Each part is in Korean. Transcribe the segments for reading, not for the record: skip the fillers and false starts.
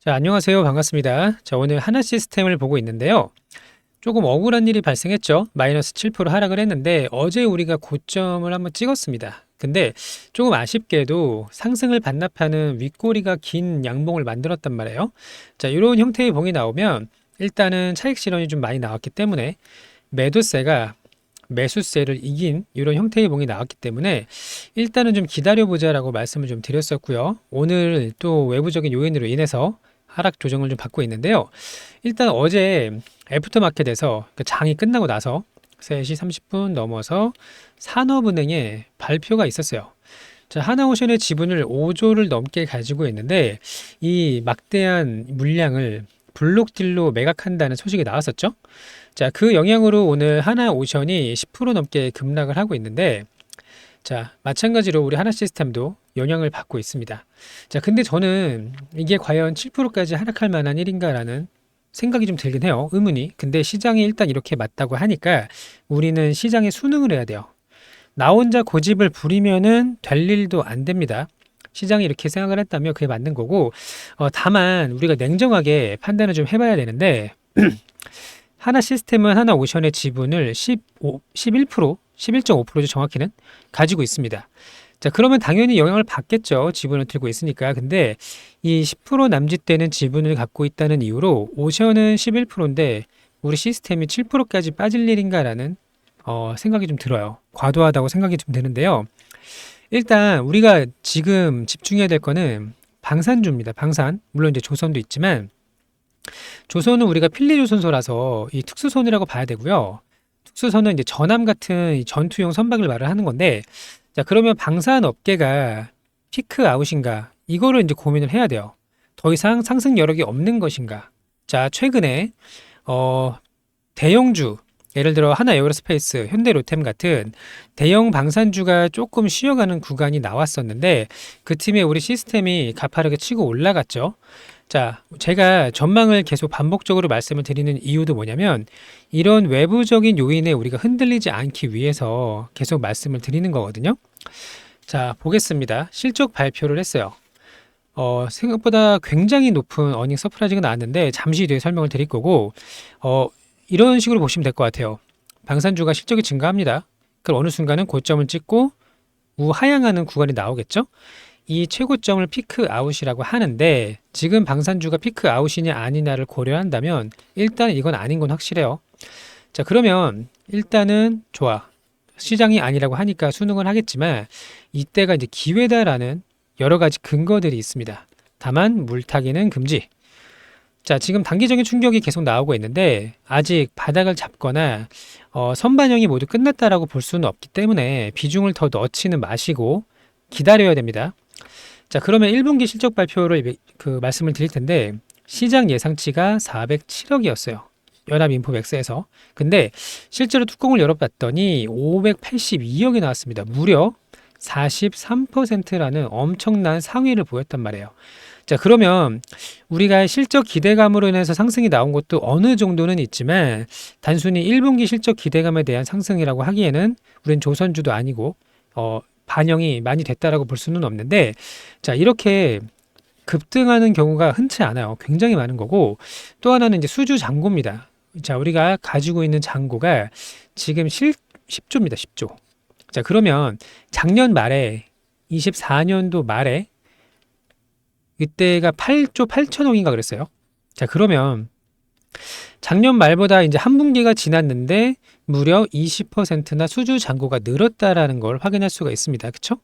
자, 안녕하세요. 반갑습니다. 자, 오늘 하나 시스템을 보고 있는데요. 조금 억울한 일이 발생했죠. 마이너스 7% 하락을 했는데 어제 우리가 고점을 한번 찍었습니다. 근데 조금 아쉽게도 상승을 반납하는 윗꼬리가 긴 양봉을 만들었단 말이에요. 자, 이런 형태의 봉이 나오면 일단은 차익 실현이 좀 많이 나왔기 때문에 매도세가 매수세를 이긴 이런 형태의 봉이 나왔기 때문에 일단은 좀 기다려보자라고 말씀을 좀 드렸었고요. 오늘 또 외부적인 요인으로 인해서 하락 조정을 좀 받고 있는데요. 일단 어제 애프터마켓에서 그 장이 끝나고 나서 3시 30분 넘어서 산업은행에 발표가 있었어요. 자, 하나오션의 지분을 5조를 넘게 가지고 있는데 이 막대한 물량을 블록딜로 매각한다는 소식이 나왔었죠. 자, 그 영향으로 오늘 하나오션이 10% 넘게 급락을 하고 있는데, 자, 마찬가지로 우리 하나시스템도 영향을 받고 있습니다. 자, 근데 저는 이게 과연 7%까지 하락할 만한 일인가라는 생각이 좀 들긴 해요. 의문이. 근데 시장이 일단 이렇게 맞다고 하니까 우리는 시장에 순응을 해야 돼요. 나 혼자 고집을 부리면은 될 일도 안 됩니다. 시장이 이렇게 생각을 했다면 그게 맞는 거고, 다만 우리가 냉정하게 판단을 좀 해봐야 되는데, 하나 시스템은 하나 오션의 지분을 11%, 11.5%죠, 정확히는 가지고 있습니다. 자, 그러면 당연히 영향을 받겠죠. 지분을 들고 있으니까. 근데 이 10% 남짓되는 지분을 갖고 있다는 이유로 오션은 11%인데 우리 시스템이 7%까지 빠질 일인가라는 생각이 좀 들어요. 과도하다고 생각이 좀 드는데요. 일단 우리가 지금 집중해야 될 거는 방산주입니다. 방산. 물론 이제 조선도 있지만 조선은 우리가 필리조선소라서 이 특수선이라고 봐야 되고요. 특수선은 이제 전함 같은 이 전투용 선박을 말을 하는 건데, 자, 그러면 방산업계가 피크 아웃인가? 이거를 이제 고민을 해야 돼요. 더 이상 상승 여력이 없는 것인가? 자, 최근에, 대형주, 예를 들어 하나 에어로스페이스, 현대 로템 같은 대형 방산주가 조금 쉬어가는 구간이 나왔었는데, 그 팀에 우리 시스템이 가파르게 치고 올라갔죠. 자, 제가 전망을 계속 반복적으로 말씀을 드리는 이유도 뭐냐면 이런 외부적인 요인에 우리가 흔들리지 않기 위해서 계속 말씀을 드리는 거거든요. 자, 보겠습니다. 실적 발표를 했어요. 생각보다 굉장히 높은 어닝 서프라이즈가 나왔는데 잠시 뒤에 설명을 드릴 거고, 이런 식으로 보시면 될 것 같아요. 방산주가 실적이 증가합니다. 그럼 어느 순간은 고점을 찍고 우하향하는 구간이 나오겠죠? 이 최고점을 피크 아웃이라고 하는데 지금 방산주가 피크 아웃이냐 아니냐를 고려한다면 일단 이건 아닌 건 확실해요. 자, 그러면 일단은 좋아. 시장이 아니라고 하니까 수능을 하겠지만 이때가 이제 기회다라는 여러 가지 근거들이 있습니다. 다만 물타기는 금지. 자, 지금 단기적인 충격이 계속 나오고 있는데 아직 바닥을 잡거나 선반영이 모두 끝났다라고 볼 수는 없기 때문에 비중을 더 넣지는 마시고 기다려야 됩니다. 자, 그러면 1분기 실적 발표를 말씀을 드릴 텐데 시장 예상치가 407억이었어요. 연합인포맥스에서. 근데 실제로 뚜껑을 열어봤더니 582억이 나왔습니다. 무려 43%라는 엄청난 상위를 보였단 말이에요. 자, 그러면 우리가 실적 기대감으로 인해서 상승이 나온 것도 어느 정도는 있지만 단순히 1분기 실적 기대감에 대한 상승이라고 하기에는 우린 조선주도 아니고 반영이 많이 됐다라고 볼 수는 없는데, 자, 이렇게 급등하는 경우가 흔치 않아요. 굉장히 많은 거고, 또 하나는 이제 수주 잔고입니다. 자, 우리가 가지고 있는 잔고가 지금 10조입니다. 10조. 자, 그러면 작년 말에 24년도 말에 이때가 8조 8천억인가 그랬어요. 자, 그러면 작년 말보다 이제 한 분기가 지났는데 무려 20%나 수주 잔고가 늘었다라는 걸 확인할 수가 있습니다. 그쵸?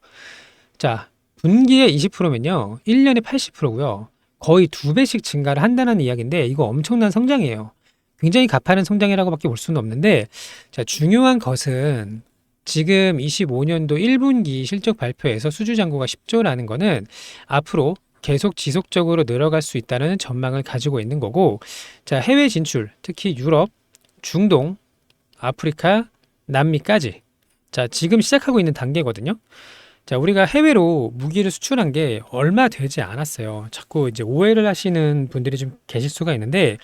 자, 분기에 20%면요. 1년에 80%고요. 거의 2배씩 증가를 한다는 이야기인데 이거 엄청난 성장이에요. 굉장히 가파른 성장이라고밖에 볼 수는 없는데, 자, 중요한 것은 지금 25년도 1분기 실적 발표에서 수주 잔고가 10조라는 거는 앞으로 계속 지속적으로 늘어갈 수 있다는 전망을 가지고 있는 거고, 자, 해외 진출, 특히 유럽, 중동, 아프리카, 남미까지, 자, 지금 시작하고 있는 단계거든요. 자, 우리가 해외로 무기를 수출한 게 얼마 되지 않았어요. 자꾸 이제 오해를 하시는 분들이 좀 계실 수가 있는데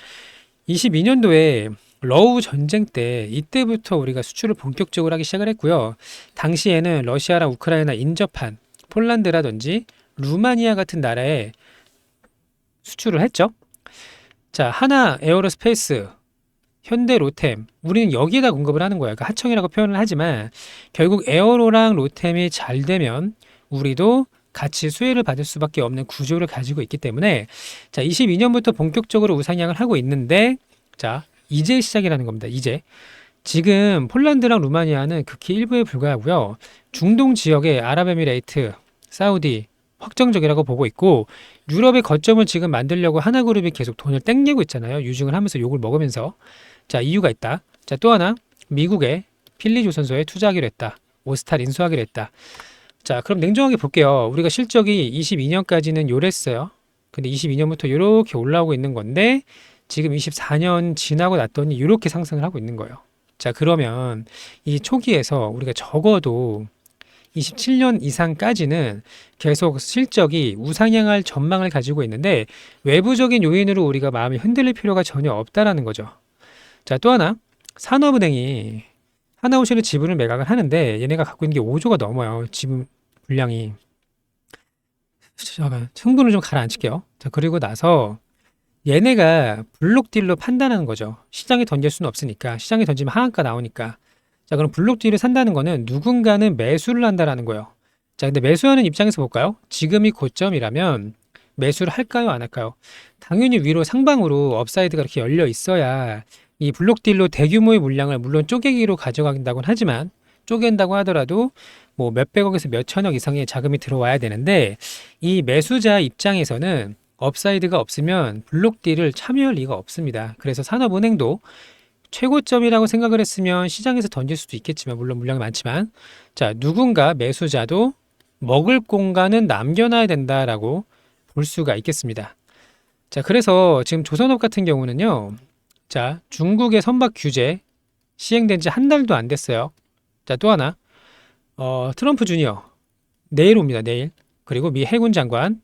22년도에 러우 전쟁 때 이때부터 우리가 수출을 본격적으로 하기 시작을 했고요. 당시에는 러시아랑 우크라이나 인접한 폴란드라든지 루마니아 같은 나라에 수출을 했죠. 자, 하나 에어로스페이스, 현대 로템, 우리는 여기에다 공급을 하는 거예요. 그러니까 하청이라고 표현을 하지만 결국 에어로랑 로템이 잘 되면 우리도 같이 수혜를 받을 수밖에 없는 구조를 가지고 있기 때문에 자, 22년부터 본격적으로 우상향을 하고 있는데 자, 이제 시작이라는 겁니다. 이제. 지금 폴란드랑 루마니아는 극히 일부에 불과하고요. 중동 지역의 아랍에미레이트, 사우디 확정적이라고 보고 있고 유럽의 거점을 지금 만들려고 하나그룹이 계속 돈을 땡기고 있잖아요. 유증을 하면서 욕을 먹으면서. 자, 이유가 있다. 자, 또 하나 미국의 필리조선소에 투자하기로 했다. 오스탈 인수하기로 했다. 자, 그럼 냉정하게 볼게요. 우리가 실적이 22년까지는 요랬어요. 근데 22년부터 이렇게 올라오고 있는 건데 지금 24년 지나고 났더니 이렇게 상승을 하고 있는 거예요. 자, 그러면 이 초기에서 우리가 적어도 27년 이상까지는 계속 실적이 우상향할 전망을 가지고 있는데 외부적인 요인으로 우리가 마음이 흔들릴 필요가 전혀 없다라는 거죠. 자, 또 하나 산업은행이 하나오션의 지분을 매각을 하는데 얘네가 갖고 있는 게 5조가 넘어요. 지분 분량이. 잠깐 흥분을 좀 가라앉힐게요. 자, 그리고 나서 얘네가 블록딜로 판단하는 거죠. 시장에 던질 수는 없으니까. 시장에 던지면 하한가 나오니까. 자, 그럼 블록딜을 산다는 거는 누군가는 매수를 한다라는 거예요. 자, 근데 매수하는 입장에서 볼까요? 지금이 고점이라면 매수를 할까요? 안 할까요? 당연히 위로 상방으로 업사이드가 이렇게 열려 있어야 이 블록딜로 대규모의 물량을 물론 쪼개기로 가져간다고는 하지만 쪼갠다고 하더라도 뭐 몇백억에서 몇천억 이상의 자금이 들어와야 되는데 이 매수자 입장에서는 업사이드가 없으면 블록딜을 참여할 리가 없습니다. 그래서 산업은행도 최고점이라고 생각을 했으면 시장에서 던질 수도 있겠지만 물론 물량이 많지만 자, 누군가 매수자도 먹을 공간은 남겨놔야 된다라고 볼 수가 있겠습니다. 자, 그래서 지금 조선업 같은 경우는요. 자, 중국의 선박 규제 시행된 지 한 달도 안 됐어요. 자, 또 하나 트럼프 주니어 내일 옵니다. 내일. 그리고 미 해군 장관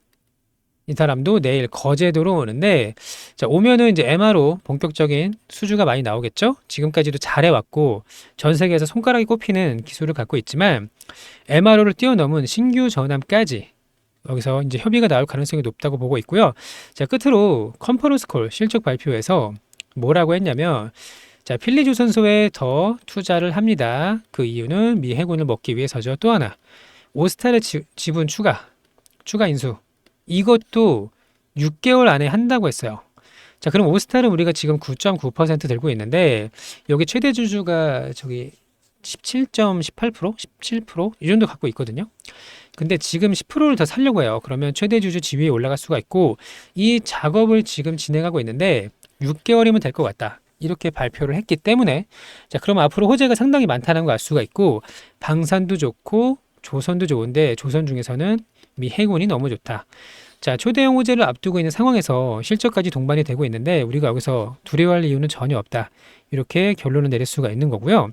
이 사람도 내일 거제도로 오는데 자, 오면은 이제 MRO 본격적인 수주가 많이 나오겠죠. 지금까지도 잘해왔고 전 세계에서 손가락이 꼽히는 기술을 갖고 있지만 MRO를 뛰어넘은 신규 전함까지 여기서 이제 협의가 나올 가능성이 높다고 보고 있고요. 자, 끝으로 컨퍼런스 콜 실적 발표에서 뭐라고 했냐면 자, 필리조선소에 더 투자를 합니다. 그 이유는 미 해군을 먹기 위해서죠. 또 하나 오스탈의 지분 추가 인수 이것도 6개월 안에 한다고 했어요. 자, 그럼 오스탈은 우리가 지금 9.9% 들고 있는데 여기 최대 주주가 저기 17.18%, 17%이 정도 갖고 있거든요. 근데 지금 10%를 더 살려고 해요. 그러면 최대 주주 지위에 올라갈 수가 있고 이 작업을 지금 진행하고 있는데 6개월이면 될 것 같다. 이렇게 발표를 했기 때문에 자, 그럼 앞으로 호재가 상당히 많다는 걸 알 수가 있고 방산도 좋고 조선도 좋은데 조선 중에서는 미 해군이 너무 좋다. 자, 초대형 호재를 앞두고 있는 상황에서 실적까지 동반이 되고 있는데 우리가 여기서 두려워할 이유는 전혀 없다. 이렇게 결론을 내릴 수가 있는 거고요.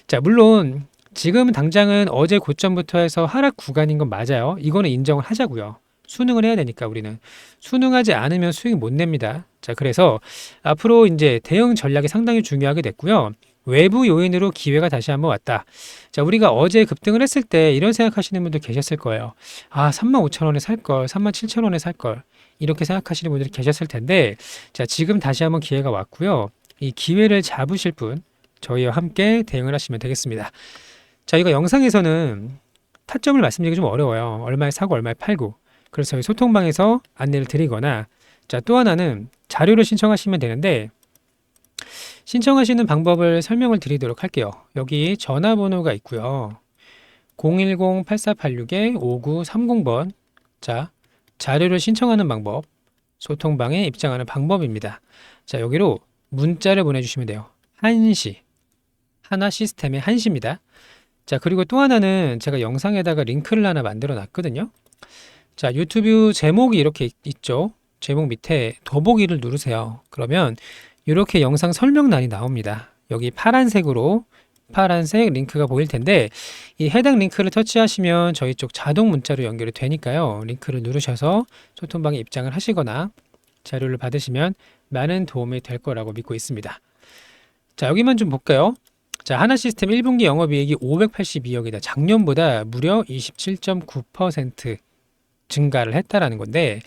자, 물론 지금 당장은 어제 고점부터 해서 하락 구간인 건 맞아요. 이거는 인정을 하자고요. 수능을 해야 되니까 우리는. 수능하지 않으면 수익 못 냅니다. 자, 그래서 앞으로 이제 대응 전략이 상당히 중요하게 됐고요. 외부 요인으로 기회가 다시 한번 왔다. 자, 우리가 어제 급등을 했을 때 이런 생각하시는 분들 계셨을 거예요. 아, 35,000원에 살 걸, 37,000원에 살 걸. 이렇게 생각하시는 분들이 계셨을 텐데, 자, 지금 다시 한번 기회가 왔고요. 이 기회를 잡으실 분, 저희와 함께 대응을 하시면 되겠습니다. 자, 이거 영상에서는 타점을 말씀드리기 좀 어려워요. 얼마에 사고 얼마에 팔고. 그래서 저희 소통방에서 안내를 드리거나, 자, 또 하나는 자료를 신청하시면 되는데, 신청하시는 방법을 설명을 드리도록 할게요. 여기 전화번호가 있고요. 010-8486-5930번. 자, 자료를 신청하는 방법, 소통방에 입장하는 방법입니다. 자, 여기로 문자를 보내주시면 돼요. 한시. 하나 시스템의 한시입니다. 자, 그리고 또 하나는 제가 영상에다가 링크를 하나 만들어 놨거든요. 자, 유튜브 제목이 이렇게 있죠. 제목 밑에 더보기를 누르세요. 그러면 이렇게 영상 설명란이 나옵니다. 여기 파란색으로 파란색 링크가 보일 텐데 이 해당 링크를 터치하시면 저희 쪽 자동 문자로 연결이 되니까요. 링크를 누르셔서 소통방에 입장을 하시거나 자료를 받으시면 많은 도움이 될 거라고 믿고 있습니다. 자, 여기만 좀 볼까요? 자, 하나시스템 1분기 영업이익이 582억이다. 작년보다 무려 27.9% 증가를 했다라는 건데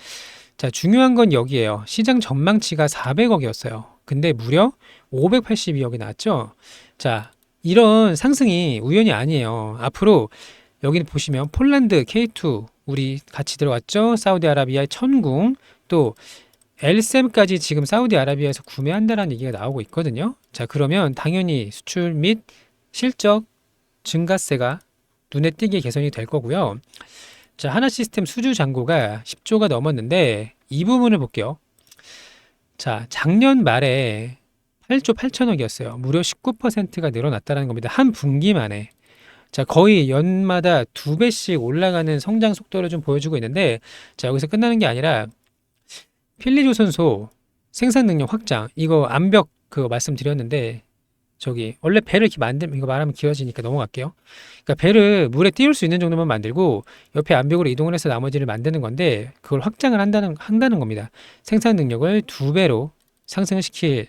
자, 중요한 건 여기에요. 시장 전망치가 400억이었어요. 근데 무려 582억이 나왔죠. 자, 이런 상승이 우연이 아니에요. 앞으로 여기 보시면 폴란드 K2 우리 같이 들어왔죠. 사우디아라비아의 천궁, 또 엘셈까지 지금 사우디아라비아에서 구매한다라는 얘기가 나오고 있거든요. 자, 그러면 당연히 수출 및 실적 증가세가 눈에 띄게 개선이 될 거고요. 자, 하나시스템 수주 잔고가 10조가 넘었는데 이 부분을 볼게요. 자, 작년 말에 8조 8천억이었어요. 무려 19%가 늘어났다는 겁니다. 한 분기 만에. 자, 거의 연마다 2배씩 올라가는 성장 속도를 좀 보여주고 있는데, 자, 여기서 끝나는 게 아니라 필리조선소 생산 능력 확장, 이거 암벽 그거 말씀드렸는데, 저기 원래 배를 이렇게 만들면 이거 말하면 길어지니까 넘어갈게요. 그러니까 배를 물에 띄울 수 있는 정도만 만들고 옆에 암벽으로 이동을 해서 나머지를 만드는 건데 그걸 확장을 한다는 겁니다. 생산 능력을 2배로 상승을 시킬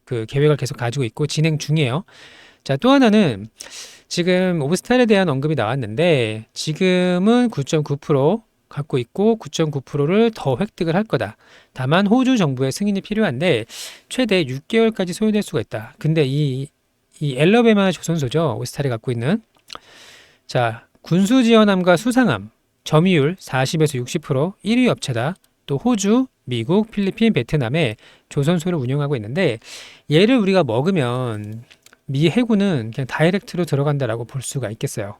그 계획을 계속 가지고 있고 진행 중이에요. 자, 또 하나는 지금 오브스탈에 대한 언급이 나왔는데 지금은 9.9% 갖고 있고 9.9%를 더 획득을 할 거다. 다만 호주 정부의 승인이 필요한데 최대 6개월까지 소요될 수가 있다. 근데 이 엘러베마 조선소죠. 오스탈이 갖고 있는. 자, 군수지원함과 수상함 점유율 40에서 60% 1위 업체다. 또 호주, 미국, 필리핀, 베트남에 조선소를 운영하고 있는데 얘를 우리가 먹으면 미 해군은 그냥 다이렉트로 들어간다라고 볼 수가 있겠어요.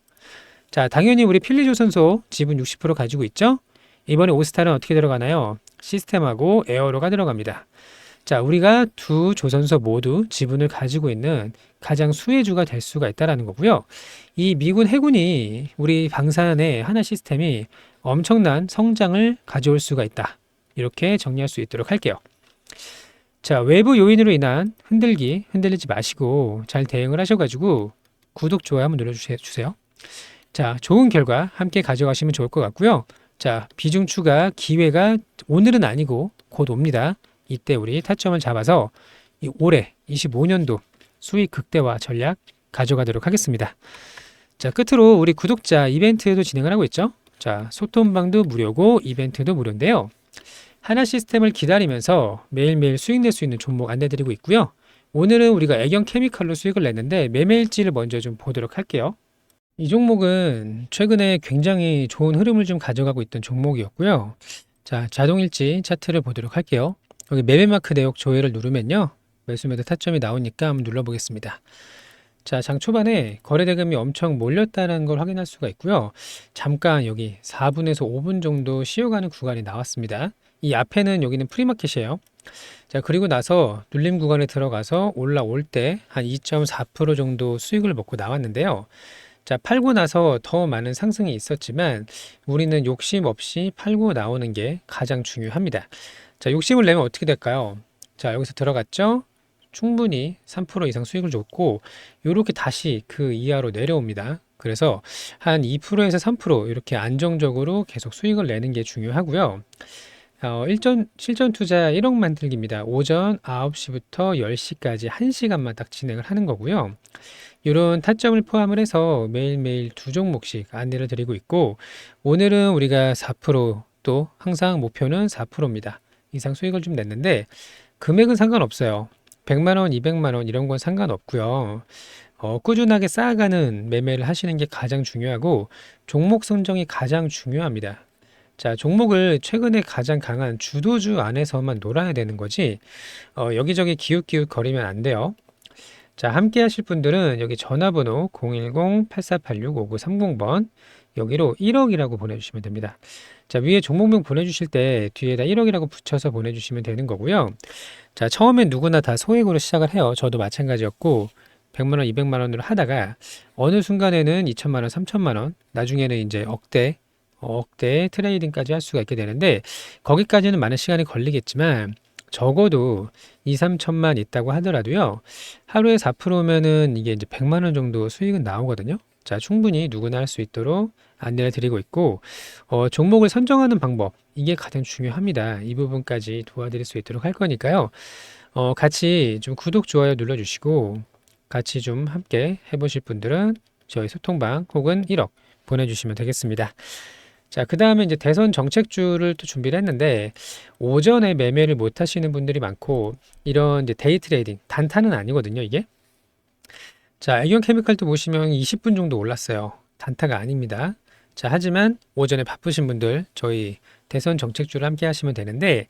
자, 당연히 우리 필리조선소 지분 60% 가지고 있죠? 이번에 오스탈은 어떻게 들어가나요? 시스템하고 에어로가 들어갑니다. 자, 우리가 두 조선소 모두 지분을 가지고 있는 가장 수혜주가 될 수가 있다는 거고요. 이 미군 해군이 우리 방산의 하나 시스템이 엄청난 성장을 가져올 수가 있다. 이렇게 정리할 수 있도록 할게요. 자, 외부 요인으로 인한 흔들리지 마시고 잘 대응을 하셔가지고 구독, 좋아요 한번 눌러주세요. 자, 좋은 결과 함께 가져가시면 좋을 것 같고요. 자, 비중 추가 기회가 오늘은 아니고 곧 옵니다. 이때 우리 타점을 잡아서 올해 25년도 수익 극대화 전략 가져가도록 하겠습니다. 자, 끝으로 우리 구독자 이벤트도 진행을 하고 있죠. 자, 소통방도 무료고 이벤트도 무료인데요. 하나 시스템을 기다리면서 매일매일 수익 낼 수 있는 종목 안내드리고 있고요. 오늘은 우리가 애경 케미칼로 수익을 냈는데 매매일지를 먼저 좀 보도록 할게요. 이 종목은 최근에 굉장히 좋은 흐름을 좀 가져가고 있던 종목이었고요. 자, 자동일지 차트를 보도록 할게요. 여기 매매마크 내역 조회를 누르면요. 매수매도 타점이 나오니까 한번 눌러보겠습니다. 자, 장 초반에 거래대금이 엄청 몰렸다는 걸 확인할 수가 있고요. 잠깐 여기 4분에서 5분 정도 쉬어가는 구간이 나왔습니다. 이 앞에는 여기는 프리마켓이에요. 자, 그리고 나서 눌림 구간에 들어가서 올라올 때 한 2.4% 정도 수익을 먹고 나왔는데요. 자, 팔고 나서 더 많은 상승이 있었지만 우리는 욕심 없이 팔고 나오는 게 가장 중요합니다. 자, 욕심을 내면 어떻게 될까요? 자, 여기서 들어갔죠? 충분히 3% 이상 수익을 줬고 이렇게 다시 그 이하로 내려옵니다. 그래서 한 2%에서 3% 이렇게 안정적으로 계속 수익을 내는 게 중요하고요. 실전 투자 1억 만들기입니다. 오전 9시부터 10시까지 1시간만 딱 진행을 하는 거고요. 이런 타점을 포함을 해서 매일매일 두 종목씩 안내를 드리고 있고 오늘은 우리가 4% 또 항상 목표는 4%입니다. 이상 수익을 좀 냈는데 금액은 상관없어요. 100만원, 200만원 이런 건 상관없고요. 꾸준하게 쌓아가는 매매를 하시는 게 가장 중요하고 종목 선정이 가장 중요합니다. 자, 종목을 최근에 가장 강한 주도주 안에서만 놀아야 되는 거지 여기저기 기웃기웃 거리면 안 돼요. 자, 함께 하실 분들은 여기 전화번호 010-8486-5930번 여기로 1억이라고 보내주시면 됩니다. 자, 위에 종목명 보내주실 때 뒤에다 1억이라고 붙여서 보내주시면 되는 거고요. 자, 처음엔 누구나 다 소액으로 시작을 해요. 저도 마찬가지였고 100만원, 200만원으로 하다가 어느 순간에는 2천만원, 3천만원 나중에는 이제 억대 트레이딩까지 할 수가 있게 되는데 거기까지는 많은 시간이 걸리겠지만 적어도 2, 3천만 있다고 하더라도요. 하루에 4%면은 이게 이제 100만 원 정도 수익은 나오거든요. 자, 충분히 누구나 할 수 있도록 안내를 드리고 있고 종목을 선정하는 방법 이게 가장 중요합니다. 이 부분까지 도와드릴 수 있도록 할 거니까요. 같이 좀 구독, 좋아요 눌러주시고 같이 좀 함께 해보실 분들은 저희 소통방 혹은 1억 보내주시면 되겠습니다. 자, 그다음에 이제 대선 정책주를 또 준비를 했는데 오전에 매매를 못 하시는 분들이 많고 이런 이제 데이 트레이딩, 단타는 아니거든요, 이게. 자, 애경 케미칼도 보시면 20분 정도 올랐어요. 단타가 아닙니다. 자, 하지만 오전에 바쁘신 분들 저희 대선 정책주를 함께 하시면 되는데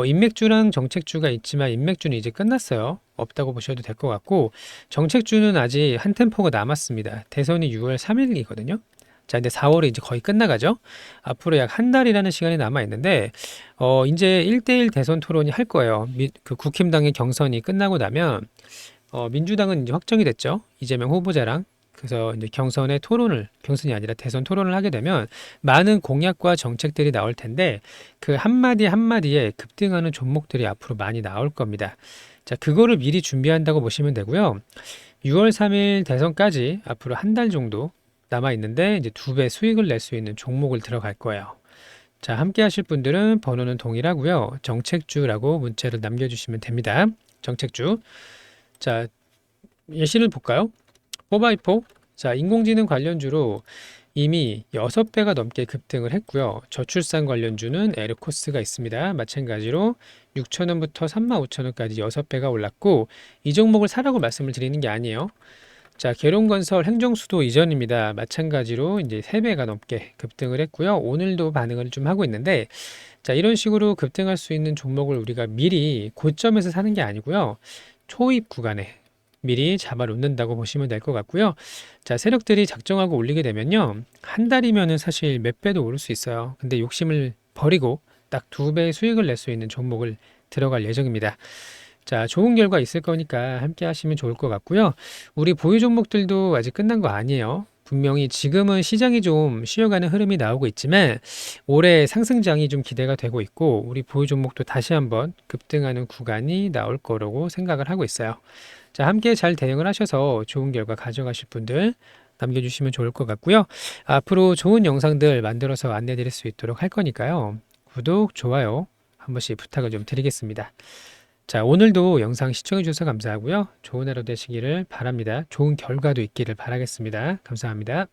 인맥주랑 정책주가 있지만 인맥주는 이제 끝났어요. 없다고 보셔도 될 것 같고 정책주는 아직 한 템포가 남았습니다. 대선이 6월 3일이거든요. 자, 근데 4월이 이제 거의 끝나가죠. 앞으로 약 한 달이라는 시간이 남아 있는데 이제 1대1 대선 토론이 할 거예요. 그 국힘당의 경선이 끝나고 나면 민주당은 이제 확정이 됐죠. 이재명 후보자랑. 그래서 이제 경선이 아니라 대선 토론을 하게 되면 많은 공약과 정책들이 나올 텐데 그 한마디 한마디에 급등하는 종목들이 앞으로 많이 나올 겁니다. 자, 그거를 미리 준비한다고 보시면 되고요. 6월 3일 대선까지 앞으로 한 달 정도 남아 있는데 이제 2배 수익을 낼 수 있는 종목을 들어갈 거예요. 자, 함께 하실 분들은 번호는 동일하고요. 정책주라고 문자를 남겨주시면 됩니다. 정책주. 자, 예시를 볼까요? 4x4. 자, 인공지능 관련주로 이미 6배가 넘게 급등을 했고요. 저출산 관련주는 에르코스가 있습니다. 마찬가지로 6,000원부터 35,000원까지 6배가 올랐고 이 종목을 사라고 말씀을 드리는 게 아니에요. 자, 계룡건설 행정수도 이전입니다. 마찬가지로 이제 3배가 넘게 급등을 했고요. 오늘도 반응을 좀 하고 있는데 자, 이런 식으로 급등할 수 있는 종목을 우리가 미리 고점에서 사는 게 아니고요. 초입 구간에 미리 잡아 놓는다고 보시면 될 것 같고요. 자, 세력들이 작정하고 올리게 되면요. 한 달이면은 사실 몇 배도 오를 수 있어요. 근데 욕심을 버리고 딱 2배의 수익을 낼 수 있는 종목을 들어갈 예정입니다. 자, 좋은 결과 있을 거니까 함께 하시면 좋을 것 같고요. 우리 보유 종목들도 아직 끝난 거 아니에요. 분명히 지금은 시장이 좀 쉬어가는 흐름이 나오고 있지만 올해 상승장이 좀 기대가 되고 있고 우리 보유 종목도 다시 한번 급등하는 구간이 나올 거라고 생각을 하고 있어요. 자, 함께 잘 대응을 하셔서 좋은 결과 가져가실 분들 남겨주시면 좋을 것 같고요. 앞으로 좋은 영상들 만들어서 안내 드릴 수 있도록 할 거니까요. 구독, 좋아요 한 번씩 부탁을 좀 드리겠습니다. 자, 오늘도 영상 시청해 주셔서 감사하고요. 좋은 하루 되시기를 바랍니다. 좋은 결과도 있기를 바라겠습니다. 감사합니다.